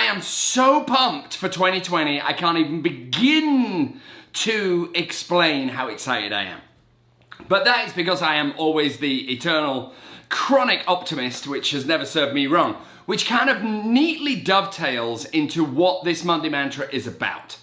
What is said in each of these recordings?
I am so pumped for 2020, I can't even begin to explain how excited I am. But that is because I am always the eternal chronic optimist, which has never served me wrong, which kind of neatly dovetails into what this Monday Mantra is about.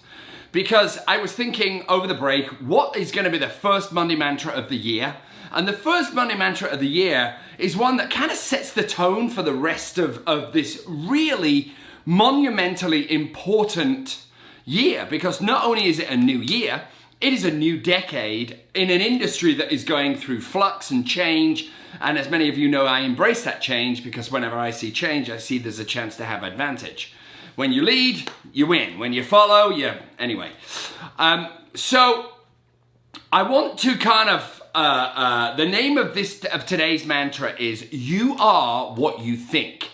Because I was thinking over the break, what is going to be the first Monday Mantra of the year? And the first Monday Mantra of the year is one that kind of sets the tone for the rest of this really monumentally important year. Because not only is it a new year, it is a new decade in an industry that is going through flux and change. And as many of you know, I embrace that change because whenever I see change, I see there's a chance to have advantage. When you lead, you win. When you follow, anyway. So I want to kind of, the name of today's mantra is you are what you think.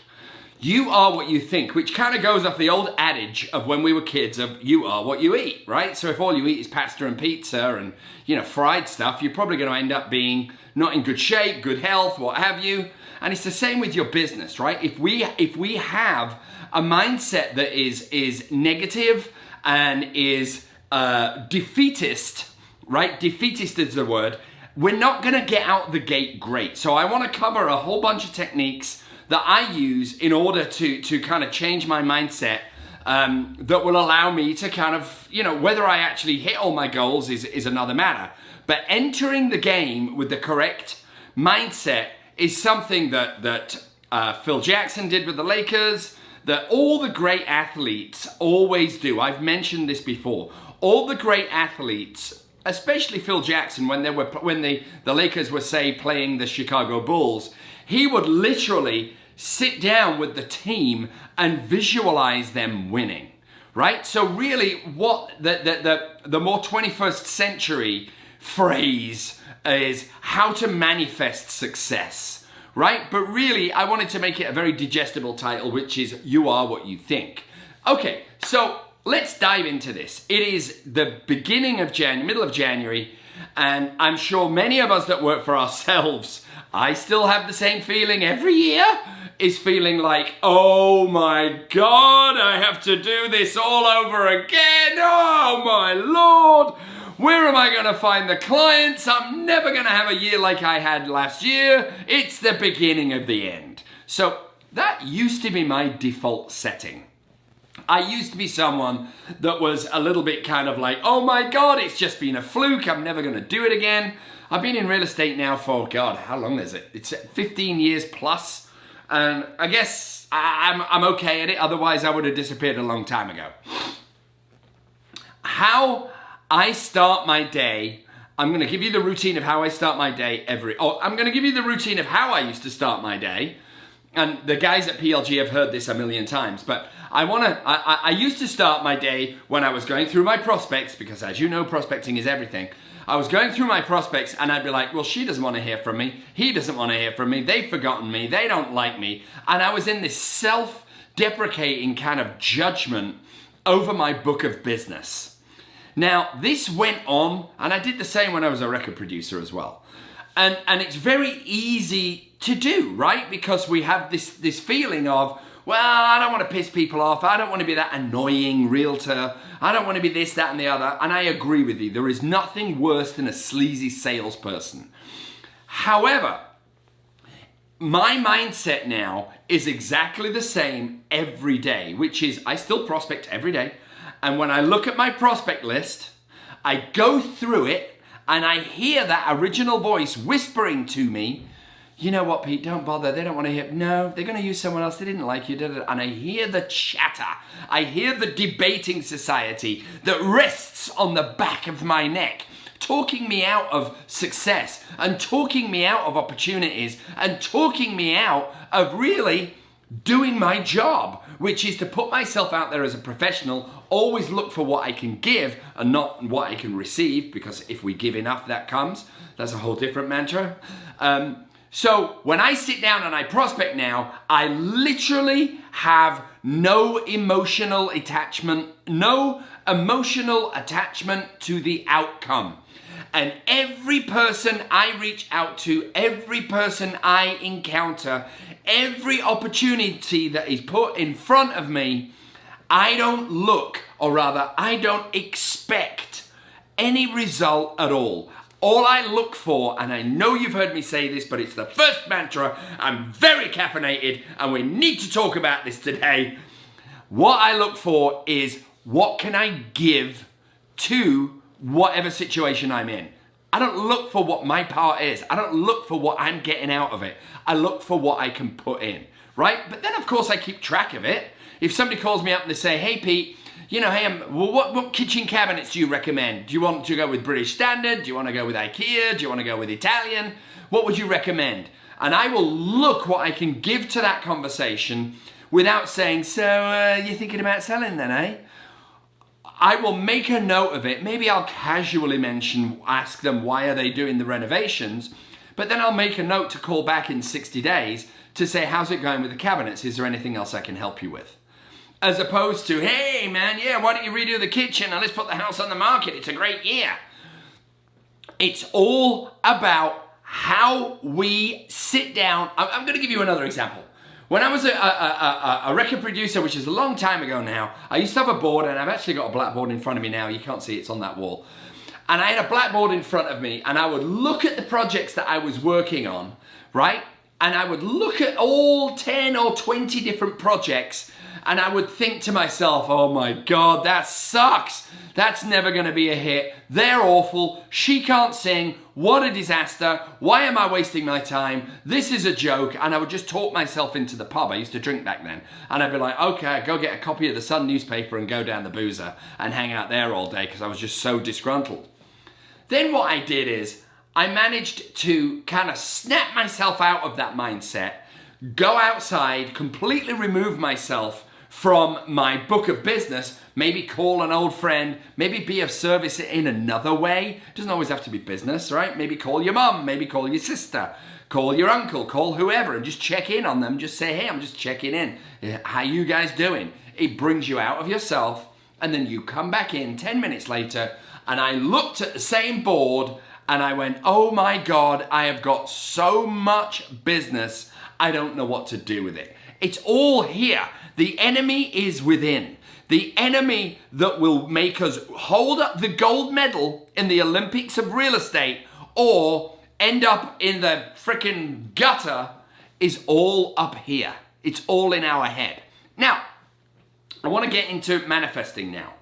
You are what you think, which kind of goes off the old adage of when we were kids of you are what you eat, right? So if all you eat is pasta and pizza and, fried stuff, you're probably going to end up being not in good shape, good health, what have you. And it's the same with your business, right? If we have a mindset that is negative and is defeatist, right? Defeatist is the word. We're not going to get out the gate great. So I want to cover a whole bunch of techniques that I use in order to kind of change my mindset that will allow me to kind of, whether I actually hit all my goals is another matter. But entering the game with the correct mindset is something that Phil Jackson did with the Lakers, that all the great athletes always do. I've mentioned this before. All the great athletes, especially Phil Jackson, when the Lakers were, say, playing the Chicago Bulls, he would literally sit down with the team and visualize them winning, right? So really what the more 21st century phrase is how to manifest success, right? But really I wanted to make it a very digestible title, which is you are what you think. Okay, so let's dive into this. It is the beginning of January, middle of January, and I'm sure many of us that work for ourselves, I still have the same feeling every year, is feeling like, oh my God, I have to do this all over again. Oh my Lord, where am I going to find the clients? I'm never going to have a year like I had last year. It's the beginning of the end. So that used to be my default setting. I used to be someone that was a little bit kind of like, oh my God, it's just been a fluke. I'm never going to do it again. I've been in real estate now for, God, how long is it? It's 15 years plus. And I guess I'm okay at it. Otherwise, I would have disappeared a long time ago. How I start my day, I'm going to give you the routine of how I start my day I'm going to give you the routine of how I used to start my day. And the guys at PLG have heard this a million times, but I used to start my day when I was going through my prospects, because as you know, prospecting is everything. I was going through my prospects and I'd be like, well, she doesn't want to hear from me. He doesn't want to hear from me. They've forgotten me. They don't like me. And I was in this self-deprecating kind of judgment over my book of business. Now, this went on, and I did the same when I was a record producer as well. And it's very easy to do, right? Because we have this feeling of, well, I don't want to piss people off. I don't want to be that annoying realtor. I don't want to be this, that, and the other. And I agree with you. There is nothing worse than a sleazy salesperson. However, my mindset now is exactly the same every day, which is I still prospect every day. And when I look at my prospect list, I go through it and I hear that original voice whispering to me, you know what, Pete, don't bother. They don't want to hear. No, they're going to use someone else. They didn't like you. And I hear the chatter. I hear the debating society that rests on the back of my neck, talking me out of success and talking me out of opportunities and talking me out of really doing my job, which is to put myself out there as a professional, always look for what I can give and not what I can receive, because if we give enough, that comes. That's a whole different mantra. So when I sit down and I prospect now, I literally have no emotional attachment to the outcome. And every person I reach out to, every person I encounter, every opportunity that is put in front of me, I don't look, or rather, I don't expect any result at all. All I look for, and I know you've heard me say this, but it's the first mantra, I'm very caffeinated, and we need to talk about this today. What I look for is, what can I give to whatever situation I'm in? I don't look for what my part is. I don't look for what I'm getting out of it. I look for what I can put in, right? But then, of course, I keep track of it. If somebody calls me up and they say, hey, Pete, you know, hey, well, what kitchen cabinets do you recommend? Do you want to go with British Standard? Do you want to go with IKEA? Do you want to go with Italian? What would you recommend? And I will look what I can give to that conversation without saying, so you're thinking about selling then, eh? I will make a note of it. Maybe I'll casually ask them why are they doing the renovations, but then I'll make a note to call back in 60 days to say, how's it going with the cabinets? Is there anything else I can help you with? As opposed to, hey man, yeah, why don't you redo the kitchen and let's put the house on the market. It's a great year. It's all about how we sit down. I'm going to give you another example. When I was a record producer, which is a long time ago now, I used to have a board, and I've actually got a blackboard in front of me now. You can't see it's on that wall. And I had a blackboard in front of me, and I would look at the projects that I was working on, right? And I would look at all 10 or 20 different projects, and I would think to myself, oh my God, that sucks. That's never going to be a hit. They're awful. She can't sing. What a disaster. Why am I wasting my time? This is a joke. And I would just talk myself into the pub. I used to drink back then. And I'd be like, okay, go get a copy of the Sun newspaper and go down the boozer and hang out there all day because I was just so disgruntled. Then what I did is I managed to kind of snap myself out of that mindset, go outside, completely remove myself from my book of business, maybe call an old friend, maybe be of service in another way. It doesn't always have to be business, right? Maybe call your mum, maybe call your sister, call your uncle, call whoever, and just check in on them. Just say, hey, I'm just checking in. How you guys doing? It brings you out of yourself, and then you come back in 10 minutes later, and I looked at the same board, and I went, oh my God, I have got so much business, I don't know what to do with it. It's all here. The enemy is within. The enemy that will make us hold up the gold medal in the Olympics of real estate or end up in the frickin' gutter is all up here. It's all in our head. Now, I want to get into manifesting now.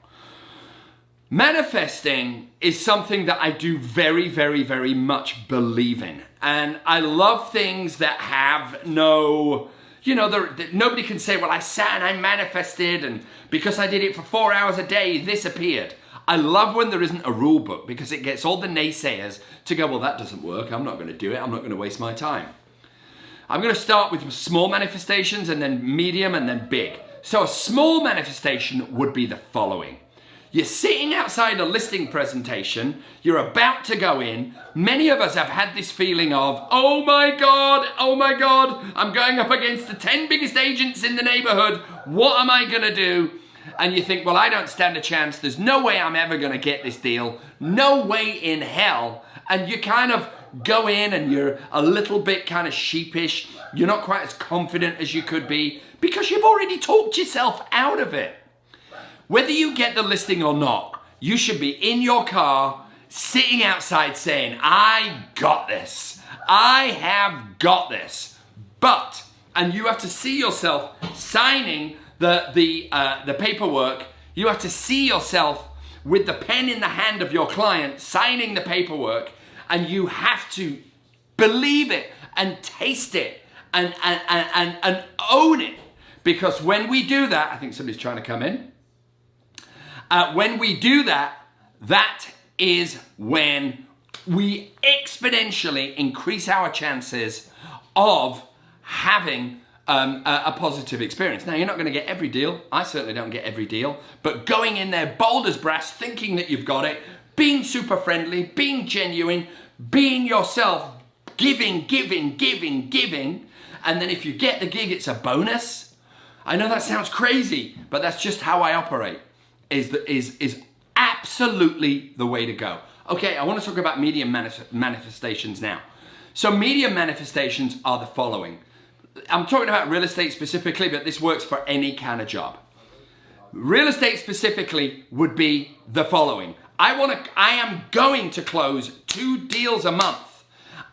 Manifesting is something that I do very, very, very much believe in. And I love things that have no... You know, nobody can say, well, I sat and I manifested, and because I did it for 4 hours a day, this appeared. I love when there isn't a rule book because it gets all the naysayers to go, well, that doesn't work. I'm not going to do it. I'm not going to waste my time. I'm going to start with small manifestations and then medium and then big. So a small manifestation would be the following. You're sitting outside a listing presentation, you're about to go in. Many of us have had this feeling of, oh my God, I'm going up against the 10 biggest agents in the neighborhood. What am I gonna do? And you think, well, I don't stand a chance. There's no way I'm ever gonna get this deal. No way in hell. And you kind of go in and you're a little bit kind of sheepish. You're not quite as confident as you could be because you've already talked yourself out of it. Whether you get the listing or not, you should be in your car, sitting outside saying, I got this. I have got this. But, and you have to see yourself signing the paperwork. You have to see yourself with the pen in the hand of your client, signing the paperwork, and you have to believe it and taste it and own it. Because when we do that, I think somebody's trying to come in. When we do that, that is when we exponentially increase our chances of having a positive experience. Now, you're not going to get every deal. I certainly don't get every deal. But going in there bold as brass, thinking that you've got it, being super friendly, being genuine, being yourself, giving. And then if you get the gig, it's a bonus. I know that sounds crazy, but that's just how I operate. Is absolutely the way to go. Okay, I want to talk about medium manifestations now. So medium manifestations are the following. I'm talking about real estate specifically, but this works for any kind of job. real estate specifically would be the following. I am going to close 2 deals a month.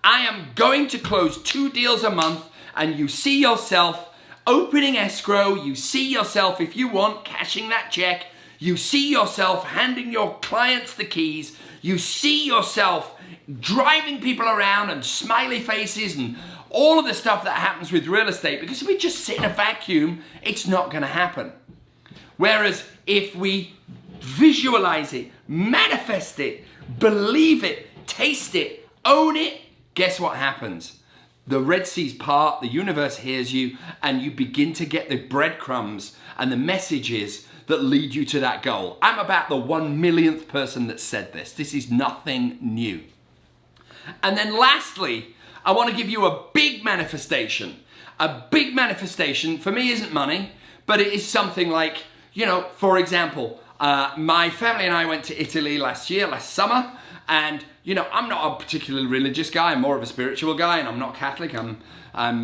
I am going to close 2 deals a month, and you see yourself opening escrow, you see yourself, if you want, cashing that check, you see yourself handing your clients the keys, you see yourself driving people around and smiley faces and all of the stuff that happens with real estate, because if we just sit in a vacuum, it's not going to happen. Whereas if we visualize it, manifest it, believe it, taste it, own it, guess what happens? The Red Sea's part, the universe hears you, and you begin to get the breadcrumbs and the messages that lead you to that goal. I'm about the 1,000,000th person that said this. This is nothing new. And then lastly, I want to give you a big manifestation. A big manifestation for me isn't money, but it is something like, you know, for example, my family and I went to Italy last summer, and you know, I'm not a particularly religious guy. I'm more of a spiritual guy, and I'm not Catholic. I'm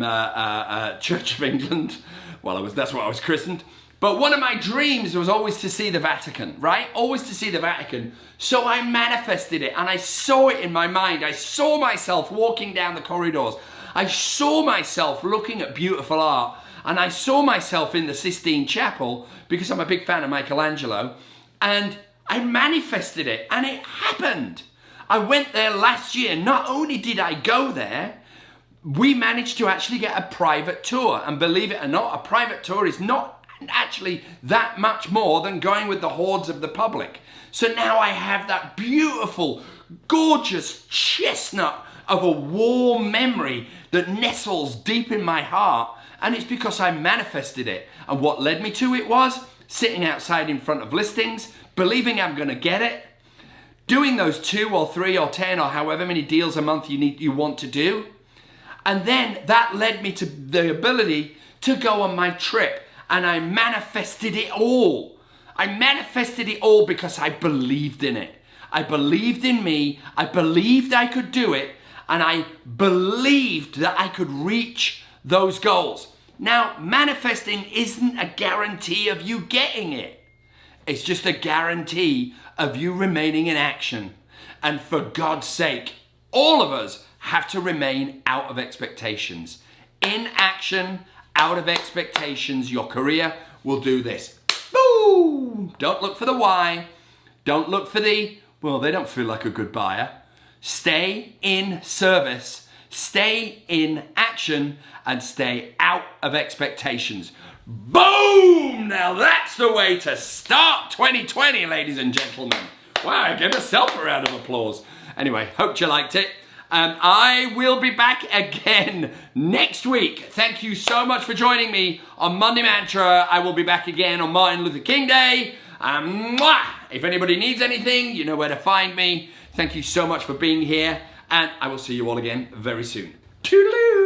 Church of England. Well, that's what I was christened. But one of my dreams was always to see the Vatican, right? Always to see the Vatican. So I manifested it, and I saw it in my mind. I saw myself walking down the corridors. I saw myself looking at beautiful art, and I saw myself in the Sistine Chapel, because I'm a big fan of Michelangelo, and I manifested it, and it happened. I went there last year. Not only did I go there, we managed to actually get a private tour. And believe it or not, a private tour is not actually that much more than going with the hordes of the public. So now I have that beautiful, gorgeous chestnut of a warm memory that nestles deep in my heart. And it's because I manifested it. And what led me to it was sitting outside in front of listings, believing I'm going to get it, doing those 2 or 3 or 10 or however many deals a month you want to do. And then that led me to the ability to go on my trip, and I manifested it all. I manifested it all because I believed in it. I believed in me, I believed I could do it, and I believed that I could reach those goals. Now, manifesting isn't a guarantee of you getting it. It's just a guarantee of you remaining in action. And for God's sake, all of us have to remain out of expectations. In action, out of expectations, your career will do this. Boom! Don't look for the why. Don't look for the, well, they don't feel like a good buyer. Stay in service, stay in action, and stay out of expectations. Boom! Now that's the way to start 2020, ladies and gentlemen. Wow, I give myself a round of applause. Anyway, hope you liked it. I will be back again next week. Thank you so much for joining me on Monday Mantra. I will be back again on Martin Luther King Day. If anybody needs anything, you know where to find me. Thank you so much for being here, and I will see you all again very soon. Toodaloo!